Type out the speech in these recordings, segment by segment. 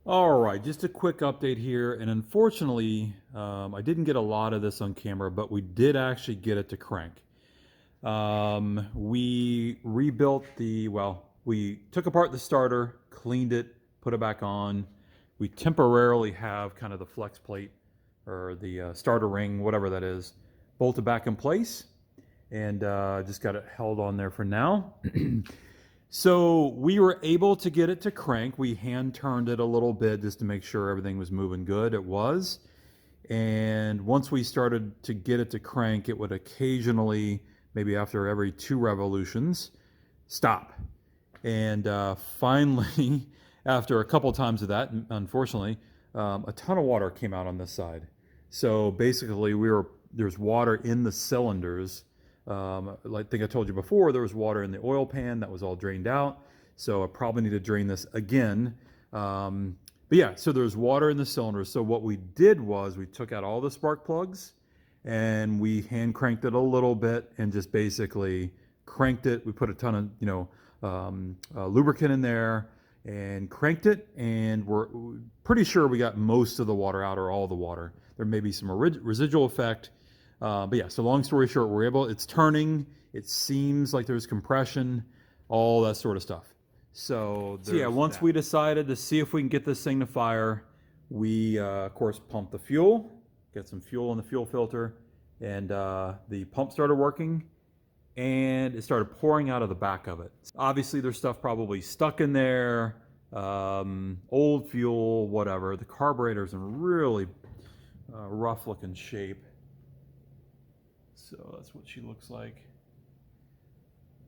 All right, just a quick update here. And unfortunately, I didn't get a lot of this on camera, but we did actually get it to crank. We rebuilt we took apart the starter, cleaned it, put it back on. We temporarily have kind of the flex plate or the starter ring, whatever that is, bolted back in place, and just got it held on there for now. So we were able to get it to crank. We hand turned it a little bit just to make sure everything was moving good. It was. And once we started to get it to crank, it would occasionally, maybe after every 2 revolutions, stop. And finally, after a couple times of that, unfortunately, a ton of water came out on this side. So basically, there's water in the cylinders. I think I told you before, there was water in the oil pan that was all drained out. So I probably need to drain this again. But yeah, so there's water in the cylinders. So what we did was we took out all the spark plugs and we hand cranked it a little bit and just basically cranked it. We put a ton of lubricant in there and cranked it, and we're pretty sure we got most of the water out, or all the water. There may be some residual effect, but yeah. So long story short, it's turning. It seems like there's compression, all that sort of stuff. So yeah, once we decided to see if we can get this thing to fire, we of course pumped the fuel, get some fuel in the fuel filter, and the pump started working, and it started pouring out of the back of it. Obviously, there's stuff probably stuck in there, old fuel, whatever. The carburetor's in really rough looking shape. So that's what she looks like.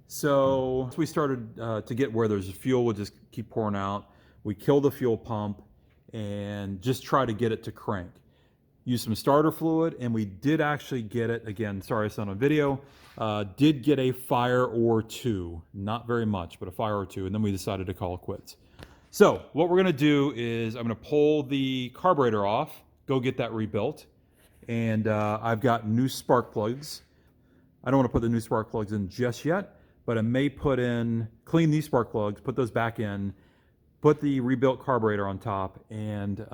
So we started to get where there's fuel would just keep pouring out. We killed the fuel pump and just try to get it to crank. Use some starter fluid, and we did actually get it. Again, sorry it's not on video. Did get a fire or two. Not very much, but a fire or two. And then we decided to call it quits. So what we're going to do is I'm going to pull the carburetor off, go get that rebuilt. And I've got new spark plugs. I don't want to put the new spark plugs in just yet, but I may clean these spark plugs, put those back in, put the rebuilt carburetor on top, and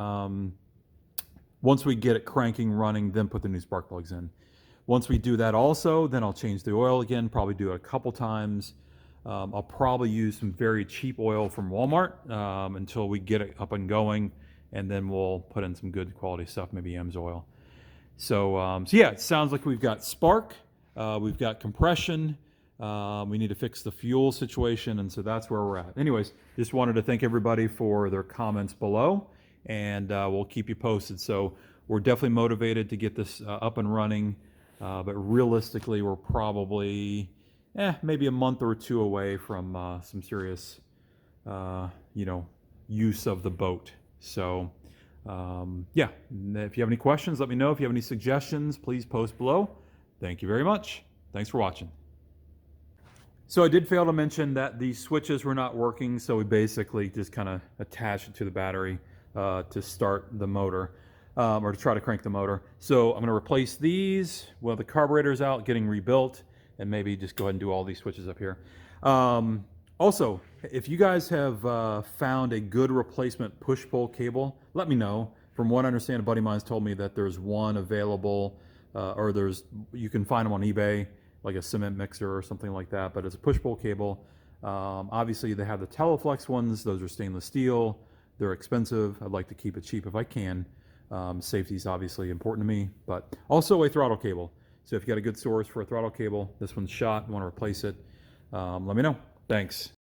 once we get it cranking, running, then put the new spark plugs in. Once we do that also, then I'll change the oil again, probably do it a couple times. I'll probably use some very cheap oil from Walmart until we get it up and going, and then we'll put in some good quality stuff, maybe Ems oil. So yeah, it sounds like we've got spark, we've got compression, we need to fix the fuel situation, and so that's where we're at. Anyways, just wanted to thank everybody for their comments below, and we'll keep you posted. So we're definitely motivated to get this up and running, but realistically, we're probably maybe a month or two away from some serious, use of the boat. So yeah, if you have any questions, let me know. If you have any suggestions, please post below. Thank you very much. Thanks for watching. So I did fail to mention that the switches were not working, so we basically just kind of attached it to the battery to start the motor, or to try to crank the motor. So I'm going to replace these while the carburetor's out, getting rebuilt, and maybe just go ahead and do all these switches up here. Also, if you guys have found a good replacement push-pull cable, let me know. From what I understand, a buddy of mine's told me that there's one available, or you can find them on eBay, like a cement mixer or something like that, but it's a push-pull cable. Obviously, they have the Teleflex ones. Those are stainless steel. They're expensive. I'd like to keep it cheap if I can. Safety is obviously important to me, but also a throttle cable. So if you got a good source for a throttle cable, this one's shot, you want to replace it, let me know. Thanks.